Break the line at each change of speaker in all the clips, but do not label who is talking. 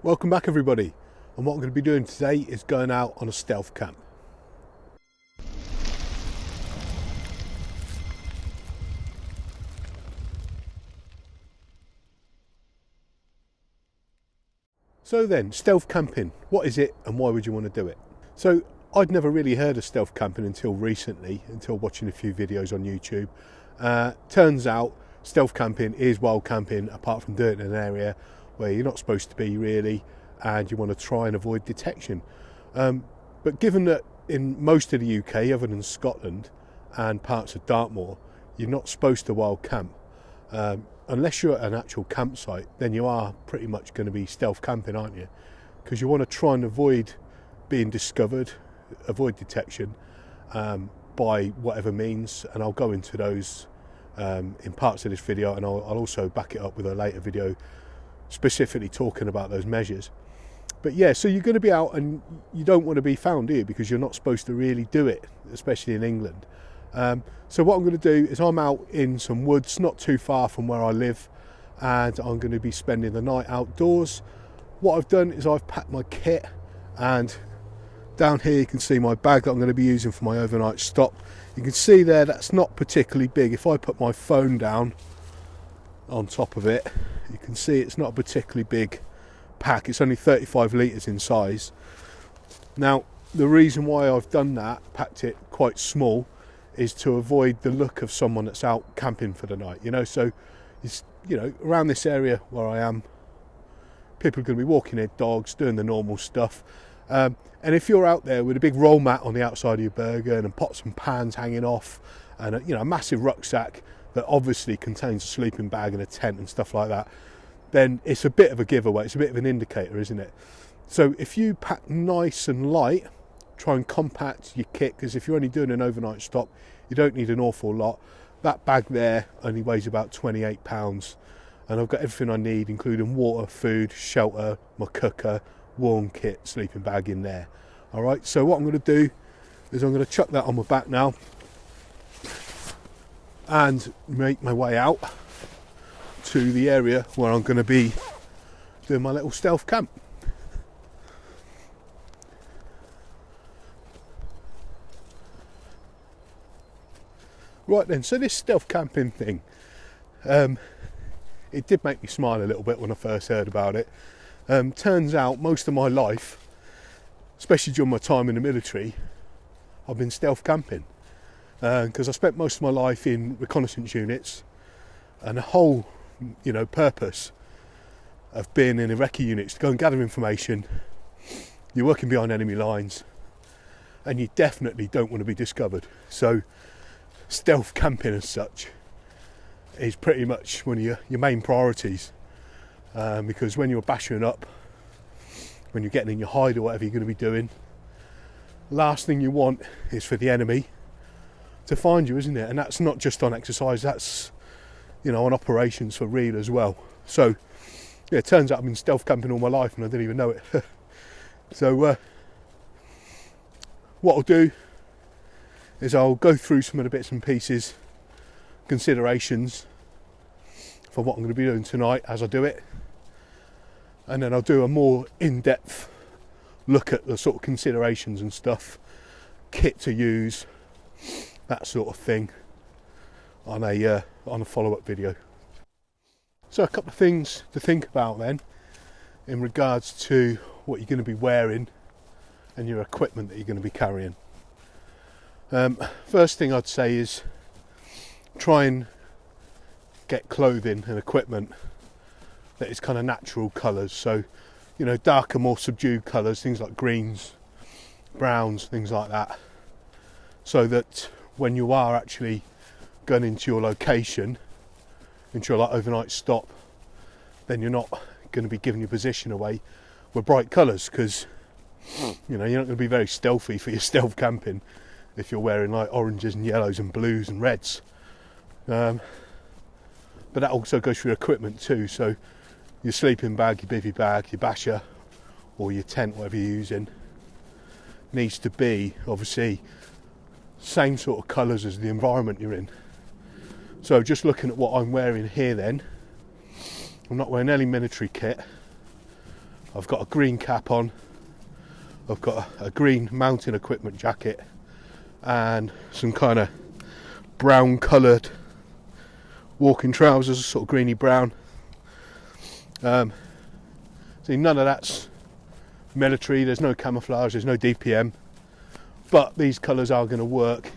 Welcome back everybody, and what I'm going to be doing today is going out on a stealth camp. So then, stealth camping, what is it and why would you want to do it? So I'd never really heard of stealth camping until recently, until watching a few videos on YouTube. Turns out stealth camping is wild camping apart from doing it in an area where you're not supposed to be really, and you want to try and avoid detection. But given that in most of the UK, other than Scotland and parts of Dartmoor, you're not supposed to wild camp. Unless you're at an actual campsite, then you are pretty much going to be stealth camping, aren't you? Because you want to try and avoid being discovered, avoid detection by whatever means, and I'll go into those in parts of this video, and I'll also back it up with a later video specifically talking about those measures. But yeah, so you're going to be out and you don't want to be found, do you? Because you're not supposed to really do it, especially in England. So what I'm going to do is I'm out in some woods not too far from where I live, and I'm going to be spending the night outdoors. What I've done is I've packed my kit, and down here you can see my bag that I'm going to be using for my overnight stop. You can see there that's not particularly big. If I put my phone down on top of it, you can see it's not a particularly big pack. It's only 35 litres in size. Now the reason why I've done that, packed it quite small, is to avoid the look of someone that's out camping for the night, so it's, around this area where I am, people are going to be walking their dogs, doing the normal stuff, and if you're out there with a big roll mat on the outside of your burger and pots and pans hanging off, and a massive rucksack that obviously contains a sleeping bag and a tent and stuff like that, then it's a bit of a giveaway. It's a bit of an indicator, isn't it? So if you pack nice and light, try and compact your kit, because if you're only doing an overnight stop, you don't need an awful lot. That bag there only weighs about 28 pounds, and I've got everything I need, including water, food, shelter, my cooker, warm kit, sleeping bag in there. All right, so what I'm going to do is I'm going to chuck that on my back now and make my way out to the area where I'm going to be doing my little stealth camp. Right then, so this stealth camping thing, it did make me smile a little bit when I first heard about it. Turns out most of my life, especially during my time in the military, I've been stealth camping, because I spent most of my life in reconnaissance units, and the whole purpose of being in a recce unit is to go and gather information. You're working behind enemy lines, and you definitely don't want to be discovered. So stealth camping as such is pretty much one of your main priorities, because when you're bashing up, when you're getting in your hide or whatever you're going to be doing, last thing you want is for the enemy to find you, isn't it? And that's not just on exercise, that's on operations for real as well. So yeah, it turns out I've been stealth camping all my life and I didn't even know it. So what I'll do is I'll go through some of the bits and pieces, considerations for what I'm going to be doing tonight as I do it, and then I'll do a more in-depth look at the sort of considerations and stuff, kit to use, that sort of thing, on a follow-up video. So a couple of things to think about then in regards to what you're going to be wearing and your equipment that you're going to be carrying. First thing I'd say is try and get clothing and equipment that is kind of natural colours, so darker, more subdued colours, things like greens, browns, things like that, so that when you are actually going into your location, into your overnight stop, then you're not going to be giving your position away with bright colours, because you're not going to be very stealthy for your stealth camping if you're wearing like oranges and yellows and blues and reds. But that also goes for your equipment too, so your sleeping bag, your bivvy bag, your basher or your tent, whatever you're using, needs to be obviously same sort of colours as the environment you're in. So just looking at what I'm wearing here then, I'm not wearing any military kit. I've got a green cap on, I've got a green mountain equipment jacket and some kind of brown coloured walking trousers, sort of greeny brown. See, none of that's military, there's no camouflage, there's no DPM, but these colours are going to work,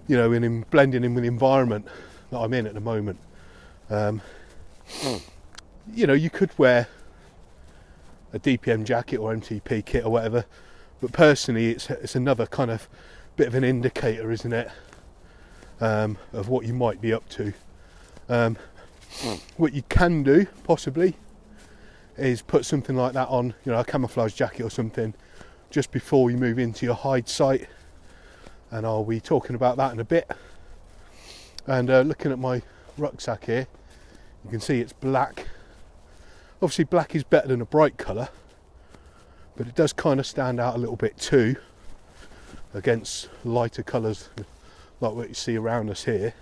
you know, in blending in with the environment that I'm in at the moment. You know, you could wear a DPM jacket or MTP kit or whatever, but personally it's another kind of bit of an indicator, isn't it, of what you might be up to. What you can do possibly is put something like that on, you know, a camouflage jacket or something, just before you move into your hide site, and I'll be talking about that in a bit. And looking at my rucksack here, you can see it's black. Obviously black is better than a bright colour, but it does kind of stand out a little bit too against lighter colours like what you see around us here.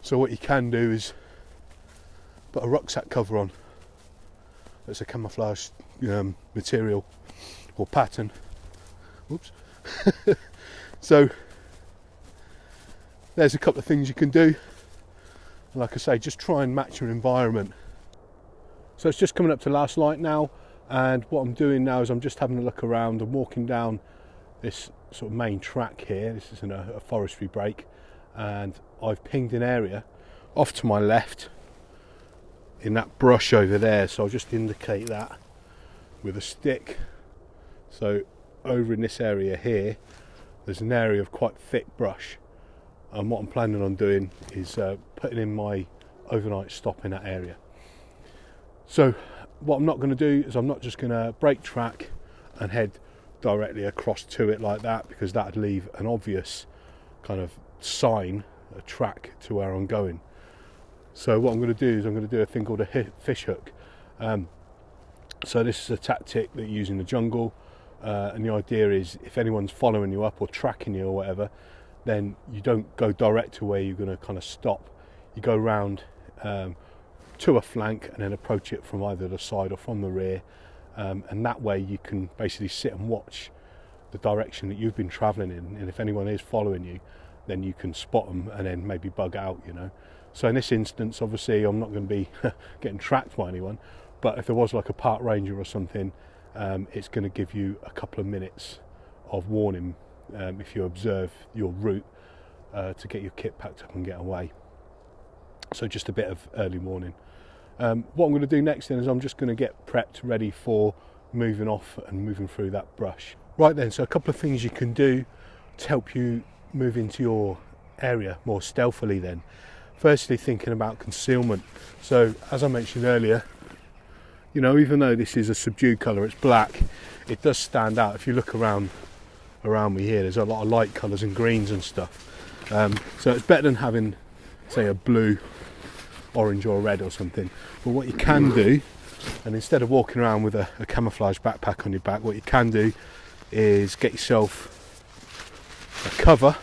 So what you can do is put a rucksack cover on that's a camouflage material or pattern. Oops. So there's a couple of things you can do. Like I say, just try and match your environment. So it's just coming up to last light now, and what I'm doing now is I'm just having a look around. I'm walking down this sort of main track here. This is in a forestry break, and I've pinged an area off to my left in that brush over there, so I'll just indicate that with a stick. So over in this area here there's an area of quite thick brush, and what I'm planning on doing is putting in my overnight stop in that area. So what I'm not going to do is I'm not just going to break track and head directly across to it like that, because that would leave an obvious kind of sign, a track to where I'm going. So what I'm going to do is I'm going to do a thing called a fish hook. So this is a tactic that you use in the jungle, and the idea is if anyone's following you up or tracking you or whatever, then you don't go direct to where you're going to kind of stop. You go round to a flank and then approach it from either the side or from the rear, and that way you can basically sit and watch the direction that you've been travelling in, and if anyone is following you, then you can spot them and then maybe bug out, you know. So in this instance, obviously I'm not going to be getting tracked by anyone, but if there was like a park ranger or something, it's going to give you a couple of minutes of warning if you observe your route to get your kit packed up and get away. So just a bit of early warning. What I'm going to do next then is I'm just going to get prepped ready for moving off and moving through that brush. Right then, so a couple of things you can do to help you move into your area more stealthily then. Firstly, thinking about concealment. So as I mentioned earlier, you know, even though this is a subdued colour, it's black, it does stand out. If you look around me here, there's a lot of light colours and greens and stuff. So it's better than having, say, a blue, orange or red or something. But what you can do, and instead of walking around with a camouflage backpack on your back, what you can do is get yourself a cover.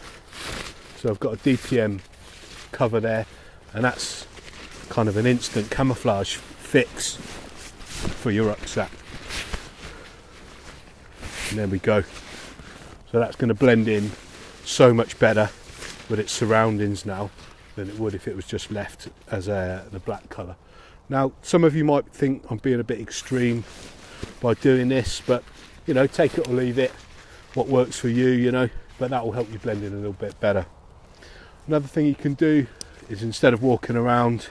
So I've got a DPM cover there, and that's kind of an instant camouflage fix for your rucksack. And there we go. So that's going to blend in so much better with its surroundings now than it would if it was just left as the black colour. Now, some of you might think I'm being a bit extreme by doing this, but you know, take it or leave it, what works for you, you know, but that will help you blend in a little bit better. Another thing you can do is, instead of walking around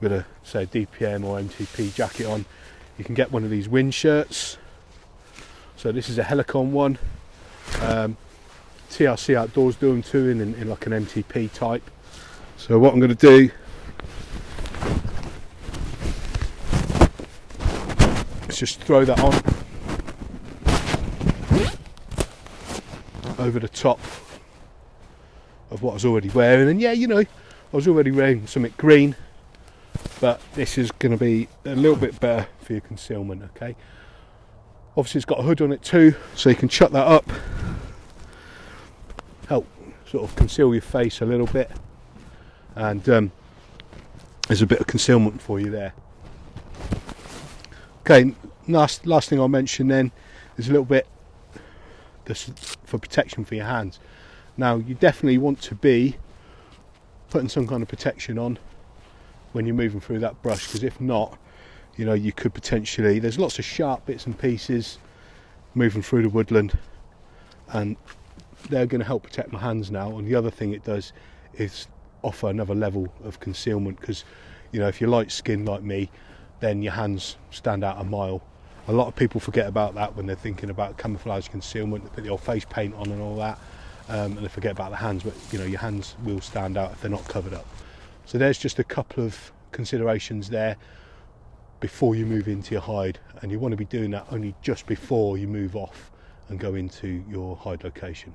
with a, say, DPM or MTP jacket on, you can get one of these wind shirts. So this is a Helicon one. TRC Outdoors do them too in like an MTP type. So what I'm going to do is just throw that on over the top of what I was already wearing, and yeah, you know, I was already wearing something green, but this is going to be a little bit better for your concealment. Okay, obviously it's got a hood on it too, so you can chuck that up, help sort of conceal your face a little bit, and there's a bit of concealment for you there. Okay, last thing I'll mention then is a little bit for protection for your hands. Now you definitely want to be putting some kind of protection on when you're moving through that brush, because if not, you know, you could potentially, there's lots of sharp bits and pieces moving through the woodland, and they're going to help protect my hands now. And the other thing it does is offer another level of concealment, because you know, if you're light skinned like me, then your hands stand out a mile. A lot of people forget about that when they're thinking about camouflage concealment. They put the old face paint on and all that, and they forget about the hands, but you know, your hands will stand out if they're not covered up. So there's just a couple of considerations there before you move into your hide, and you want to be doing that only just before you move off and go into your hide location.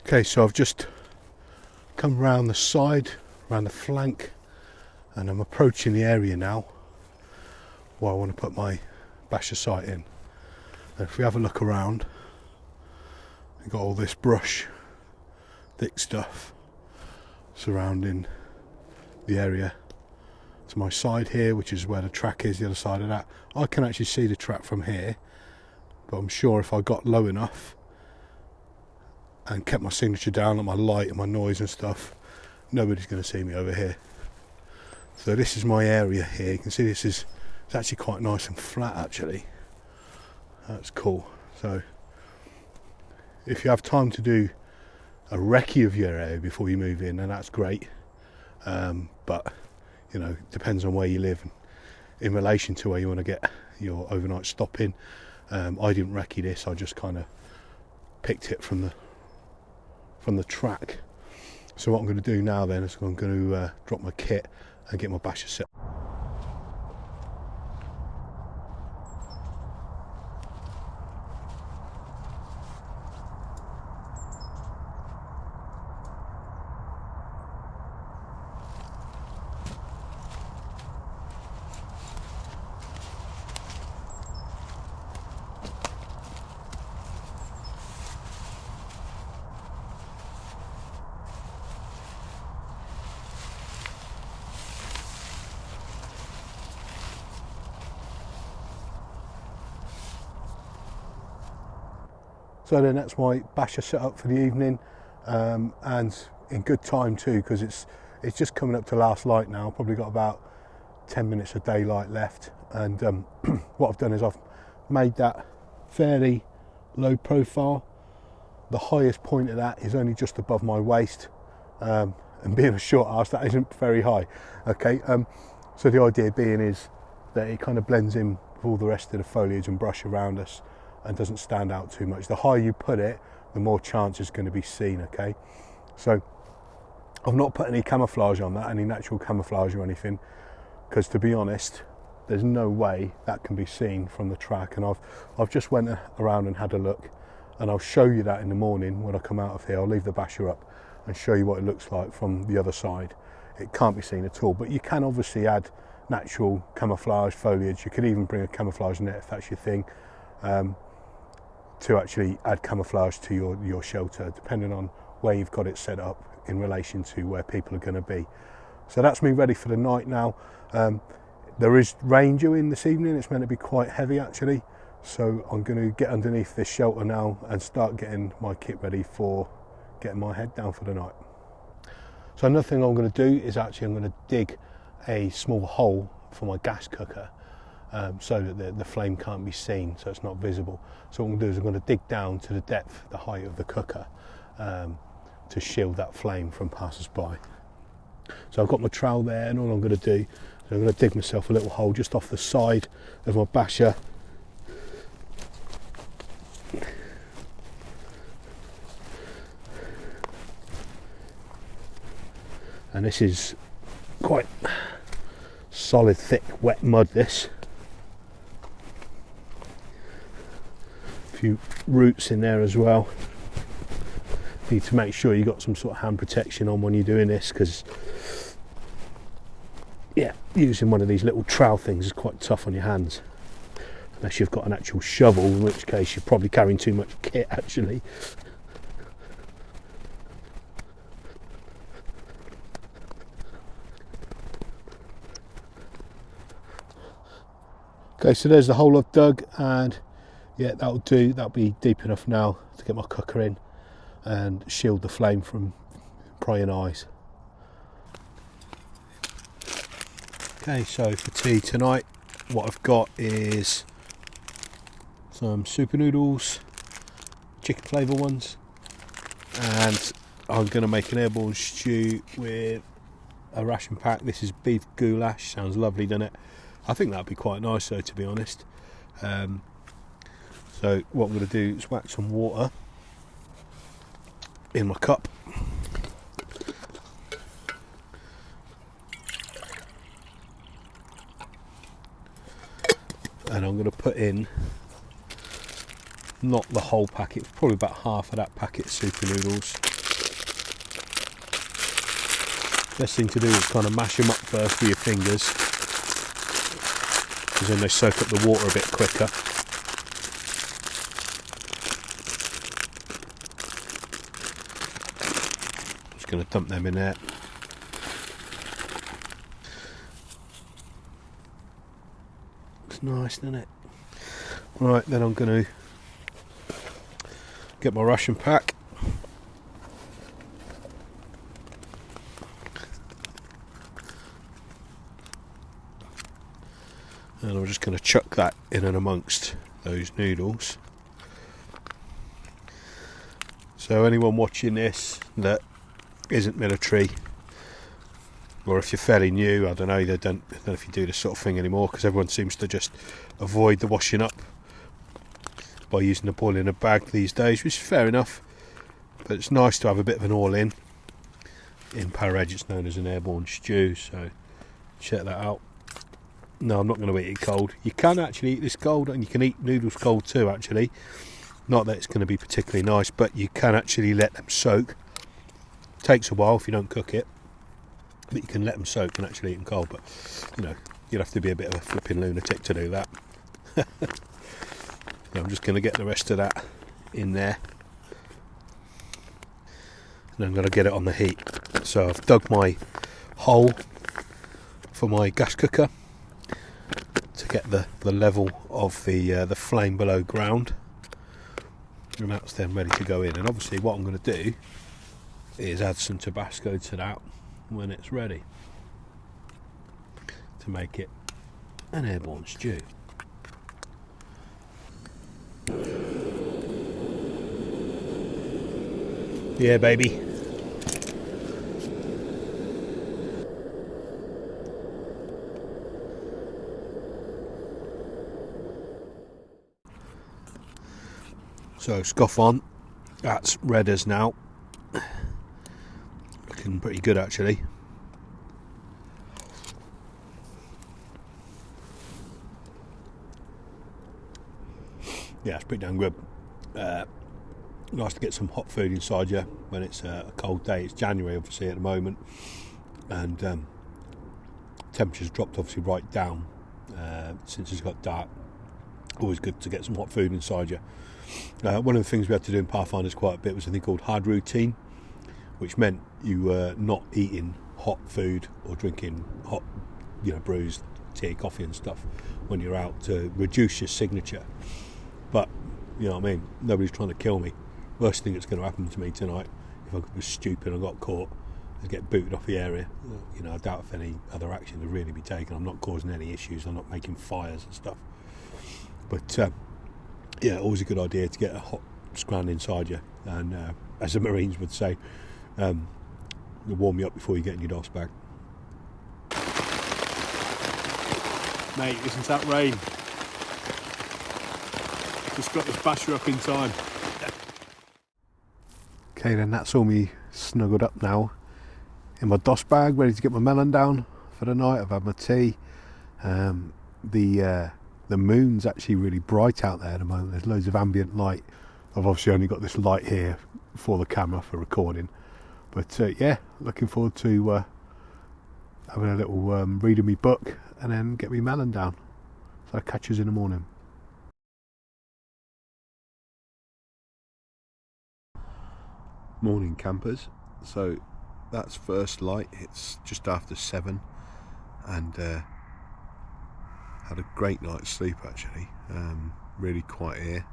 Okay, so I've just come round the side, around the flank, and I'm approaching the area now where I want to put my basher sight in. And if we have a look around, we've got all this brush, thick stuff surrounding the area to my side here, which is where the track is, the other side of that. I can actually see the track from here, but I'm sure if I got low enough and kept my signature down, like my light and my noise and stuff, nobody's going to see me over here. So this is my area here. You can see it's actually quite nice and flat actually. That's cool. So if you have time to do a recce of your area before you move in, then that's great. But you know, it depends on where you live in relation to where you want to get your overnight stop in. I didn't recce this, I just kind of picked it from the track. So what I'm going to do now then is I'm going to drop my kit and get my basher set. So then that's my basher set up for the evening, and in good time too, because it's just coming up to last light now. Probably got about 10 minutes of daylight left, and what I've done is I've made that fairly low profile. The highest point of that is only just above my waist, and being a short arse, that isn't very high. Okay, so the idea being is that it kind of blends in with all the rest of the foliage and brush around us and doesn't stand out too much. The higher you put it, the more chance it's going to be seen. Okay, so I've not put any camouflage on that, any natural camouflage or anything, because to be honest, there's no way that can be seen from the track. And I've just went around and had a look, and I'll show you that in the morning when I come out of here. I'll leave the basher up and show you what it looks like from the other side. It can't be seen at all, but you can obviously add natural camouflage foliage. You could even bring a camouflage net if that's your thing, to actually add camouflage to your shelter, depending on where you've got it set up in relation to where people are going to be. So that's me ready for the night now. There is rain due in this evening. It's meant to be quite heavy actually, so I'm going to get underneath this shelter now and start getting my kit ready for getting my head down for the night. So another thing I'm going to do is actually I'm going to dig a small hole for my gas cooker, so that the flame can't be seen, so it's not visible. So what I'm going to do is I'm going to dig down to the depth, the height of the cooker, to shield that flame from passers-by. So I've got my trowel there, and all I'm going to do is I'm going to dig myself a little hole just off the side of my basher. And this is quite solid, thick, wet mud, this. A few roots in there as well. Need to make sure you got some sort of hand protection on when you're doing this, because yeah, using one of these little trowel things is quite tough on your hands, unless you've got an actual shovel, in which case you're probably carrying too much kit actually. Okay, so there's the hole I've dug, and yeah, that'll do. That'll be deep enough now to get my cooker in and shield the flame from prying eyes. Okay, so for tea tonight, what I've got is some super noodles, chicken flavour ones, and I'm going to make an airborne stew with a ration pack. This is beef goulash. Sounds lovely, doesn't it? I think that'd be quite nice though, to be honest. So what I'm going to do is whack some water in my cup. And I'm going to put in, not the whole packet, probably about half of that packet of super noodles. Best thing to do is kind of mash them up first with your fingers, because then they soak up the water a bit quicker. Just going to dump them in there. It's nice, isn't it? Right, then I'm going to get my ration pack. And I'm just going to chuck that in and amongst those noodles. So anyone watching this that isn't military, or if you're fairly new, I don't know if you do this sort of thing anymore, because everyone seems to just avoid the washing up by using the boil in a bag these days, which is fair enough, but it's nice to have a bit of an all-in. In Paradise it's known as an airborne stew, so check that out. No, I'm not going to eat it cold. You can actually eat this cold, and you can eat noodles cold too, actually. Not that it's going to be particularly nice, but you can actually let them soak. Takes a while if you don't cook it, but you can let them soak and actually eat them cold. But you know, you'd have to be a bit of a flipping lunatic to do that. So I'm just going to get the rest of that in there, and I'm going to get it on the heat. So I've dug my hole for my gas cooker to get the level of the flame below ground, and that's then ready to go in. And obviously what I'm going to do is add some Tabasco to that when it's ready to make it an airborne stew. Yeah, baby. So scoff on, that's red as now, looking pretty good actually. Yeah, it's pretty damn good. Nice to get some hot food inside you when it's a cold day. It's January obviously at the moment, and temperatures dropped obviously right down since it's got dark. Always good to get some hot food inside you. One of the things we had to do in Pathfinders quite a bit was a thing called hard routine, which meant you were not eating hot food or drinking hot, brews, tea, coffee and stuff when you're out, to reduce your signature. But you know what I mean, nobody's trying to kill me. Worst thing that's going to happen to me tonight, if I was stupid and got caught, is get booted off the area. I doubt if any other action would really be taken. I'm not causing any issues, I'm not making fires and stuff. But yeah, always a good idea to get a hot scran inside you, and as the Marines would say, warm you up before you get in your DOS bag. Mate, listen to that rain. Just got this basher up in time. Okay, then that's all me snuggled up now in my DOS bag, ready to get my melon down for the night. I've had my tea. The moon's actually really bright out there at the moment. There's loads of ambient light. I've obviously only got this light here for the camera for recording, but yeah, looking forward to having a little read of me book and then get me melon down. So I'll catch us in the morning. Morning campers. So that's first light. It's just after 7, and Had a great night's sleep actually, really quiet here.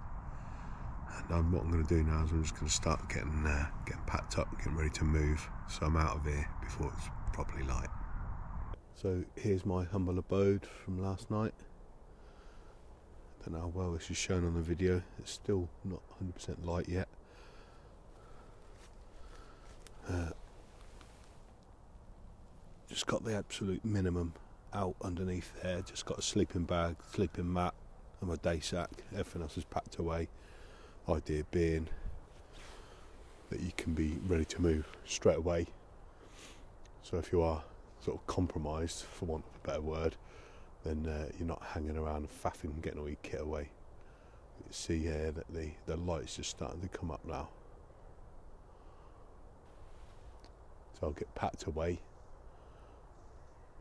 And what I'm going to do now is I'm just going to start getting packed up, getting ready to move, so I'm out of here before it's properly light. So here's my humble abode from last night. Don't know how well this is shown on the video, it's still not 100% light yet. Just got the absolute minimum out underneath there, just got a sleeping bag, sleeping mat and my day sack, everything else is packed away. Idea being that you can be ready to move straight away, so if you are sort of compromised, for want of a better word, then you're not hanging around and faffing and getting all your kit away. You can see here that the light's just starting to come up now. So I'll get packed away.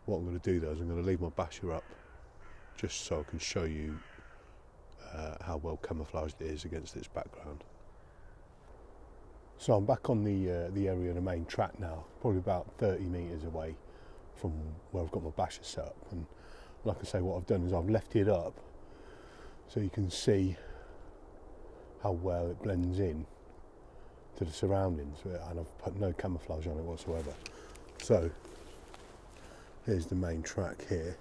What I'm going to do though is I'm going to leave my basher up just so I can show you how well camouflaged it is against its background. So I'm back on the area of the main track now, probably about 30 metres away from where I've got my basher set up. And like I say, what I've done is I've left it up so you can see how well it blends in to the surroundings, and I've put no camouflage on it whatsoever. So here's the main track here,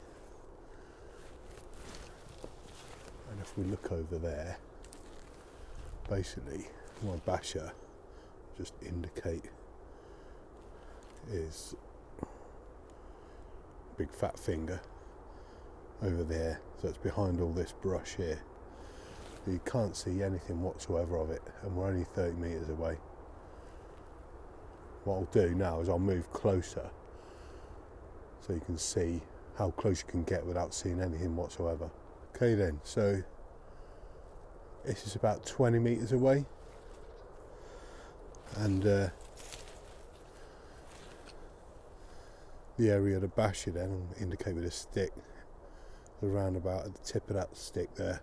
and if we look over there, basically my basher, just indicate, is big fat finger over there, so it's behind all this brush here. You can't see anything whatsoever of it, and we're only 30 metres away. What I'll do now is I'll move closer so you can see how close you can get without seeing anything whatsoever. Okay then, so this is about 20 metres away, and the area of the basher then I'll indicate with a stick, around about at the tip of that stick there.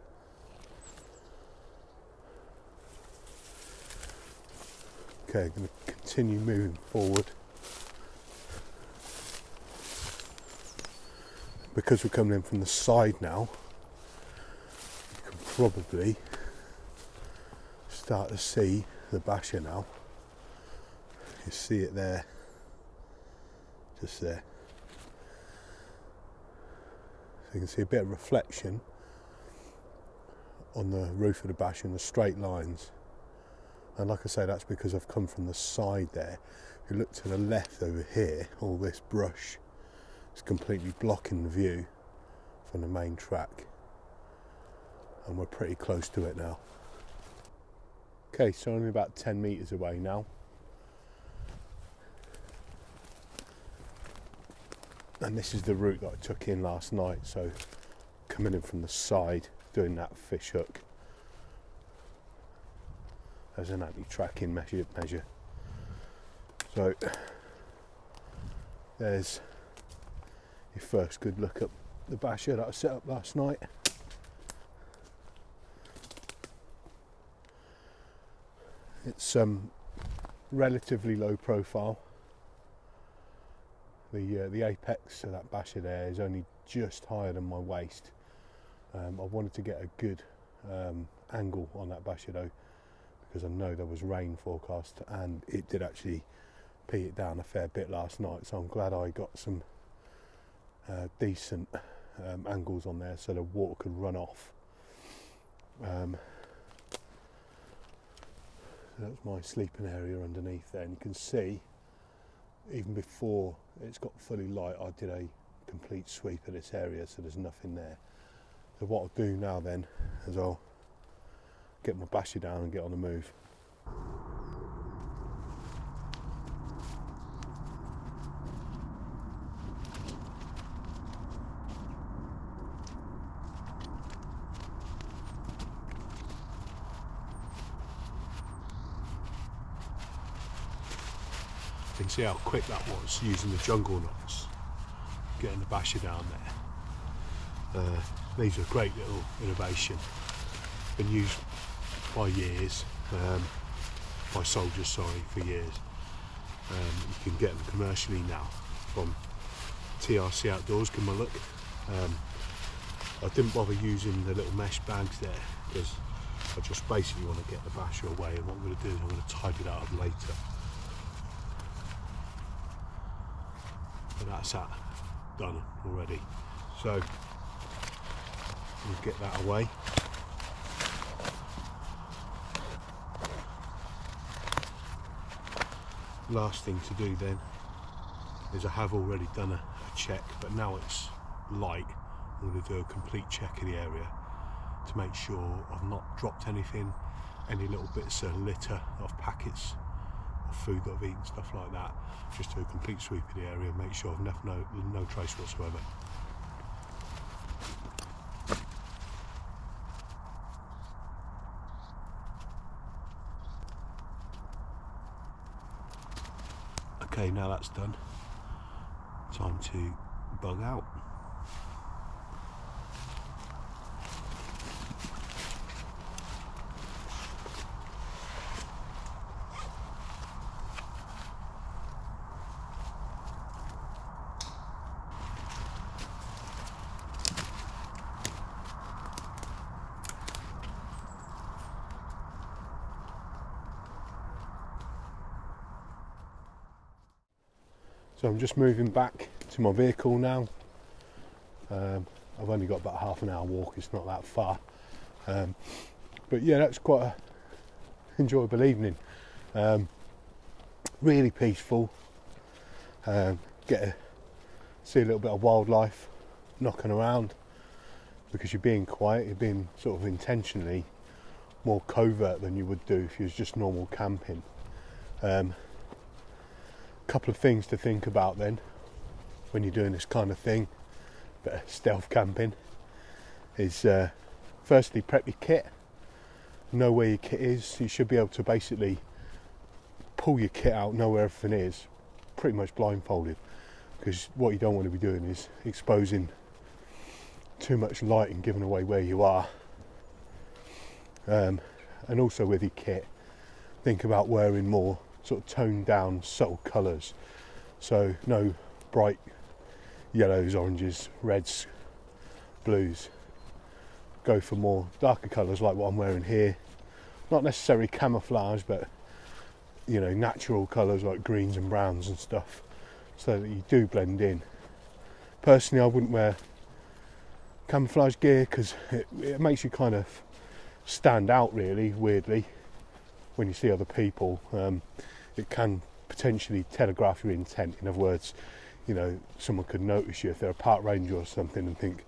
Okay, I'm going to continue moving forward. Because we're coming in from the side now, you can probably start to see the basher now. You see it there, just there. So you can see a bit of reflection on the roof of the basher in the straight lines. And like I say, that's because I've come from the side there. If you look to the left over here, all this brush is completely blocking the view from the main track. And we're pretty close to it now. Okay, so only about 10 metres away now. And this is the route that I took in last night, so coming in from the side, doing that fish hook as an anti-tracking measure. So there's your first good look at the basher that I set up last night. It's relatively low profile. The apex of that basher there is only just higher than my waist. I wanted to get a good angle on that basher though, because I know there was rain forecast, and it did actually pee it down a fair bit last night, so I'm glad I got some decent angles on there so the water could run off. That's my sleeping area underneath there, and you can see even before it's got fully light I did a complete sweep of this area, so there's nothing there. So what I'll do now then is I'll get my basher down and get on the move. You can see how quick that was using the jungle knots, getting the basher down there. These are a great little innovation, been used by years, by soldiers, for years. You can get them commercially now from TRC Outdoors, give them a look. I didn't bother using the little mesh bags there because I just basically want to get the basher away, and what I'm going to do is I'm going to tidy that up later. But that's that done already. So we'll get that away. Last thing to do then is I have already done a check, but now it's light. I'm going to do a complete check of the area to make sure I've not dropped anything, any little bits of litter of packets of food that I've eaten, stuff like that. Just do a complete sweep of the area and make sure I've left no trace whatsoever. Okay, now that's done, time to bug out. So I'm just moving back to my vehicle now. I've only got about half an hour walk, it's not that far. But yeah, that's quite an enjoyable evening. Really peaceful. Get to see a little bit of wildlife knocking around, because you're being quiet, you're being sort of intentionally more covert than you would do if you was just normal camping. Couple of things to think about then when you're doing this kind of thing, bit of stealth camping, is firstly prep your kit, know where your kit is. You should be able to basically pull your kit out, know where everything is, pretty much blindfolded, because what you don't want to be doing is exposing too much light and giving away where you are. And also with your kit, think about wearing more sort of toned down subtle colours, so no bright yellows, oranges, reds, blues. Go for more darker colours like what I'm wearing here, not necessarily camouflage, but you know, natural colours like greens and browns and stuff, so that you do blend in. Personally, I wouldn't wear camouflage gear because it makes you kind of stand out really weirdly when you see other people. It can potentially telegraph your intent. In other words, you know, someone could notice you if they're a park ranger or something and think,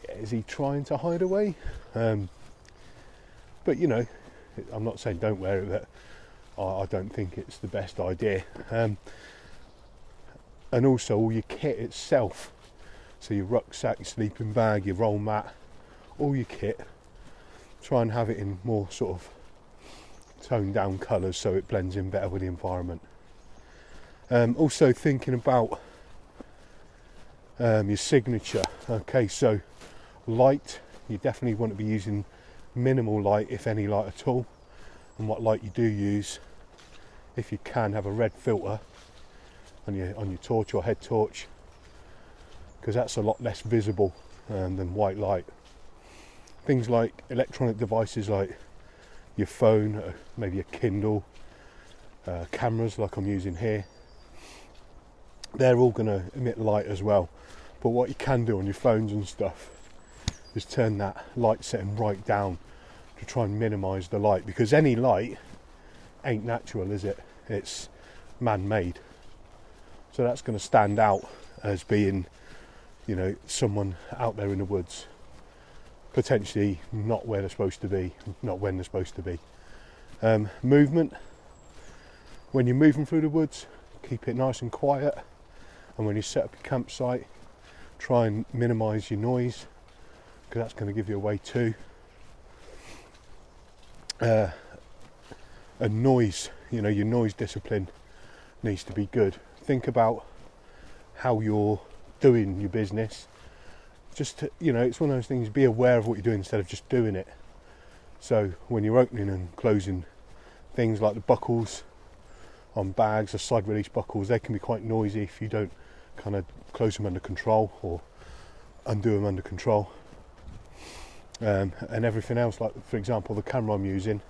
is he trying to hide away? But you know, I'm not saying don't wear it, but I don't think it's the best idea. And also all your kit itself, so your rucksack, your sleeping bag, your roll mat, all your kit, try and have it in more sort of toned down colours so it blends in better with the environment. Also thinking about your signature. Okay, so light, you definitely want to be using minimal light, if any light at all. And what light you do use, if you can, have a red filter on your torch or head torch, because that's a lot less visible than white light. Things like electronic devices like your phone, maybe a Kindle, cameras like I'm using here, they're all going to emit light as well. But what you can do on your phones and stuff is turn that light setting right down to try and minimise the light, because any light ain't natural, is it? It's man-made. So that's going to stand out as being, you know, someone out there in the woods, potentially not where they're supposed to be, not when they're supposed to be. Movement. When you're moving through the woods, keep it nice and quiet. And when you set up your campsite, try and minimise your noise, because that's going to give you away too. And noise, you know, your noise discipline needs to be good. Think about how you're doing your business. Just to, you know, it's one of those things, be aware of what you're doing instead of just doing it. So when you're opening and closing things like the buckles on bags, the side release buckles, they can be quite noisy if you don't kind of close them under control or undo them under control. and everything else. Like for example, the camera I'm using,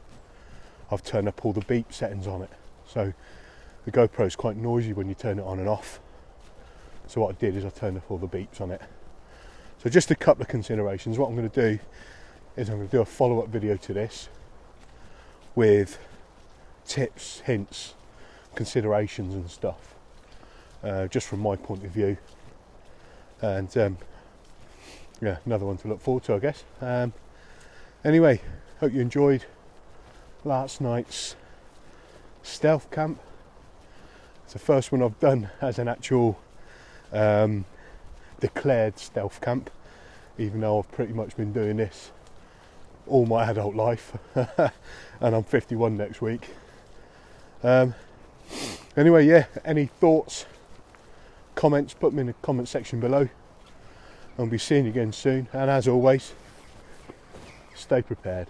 I've turned up all the beep settings on it, so the GoPro is quite noisy when you turn it on and off. So what I did is I turned off all the beeps on it. So just a couple of considerations. What I'm going to do is I'm going to do a follow-up video to this with tips, hints, considerations and stuff, just from my point of view, and yeah, another one to look forward to, I guess. Anyway, hope you enjoyed last night's stealth camp. It's the first one I've done as an actual declared stealth camp, even though I've pretty much been doing this all my adult life and I'm 51 next week. Anyway, yeah, any thoughts, comments, put them in the comment section below. I'll be seeing you again soon, and as always, stay prepared.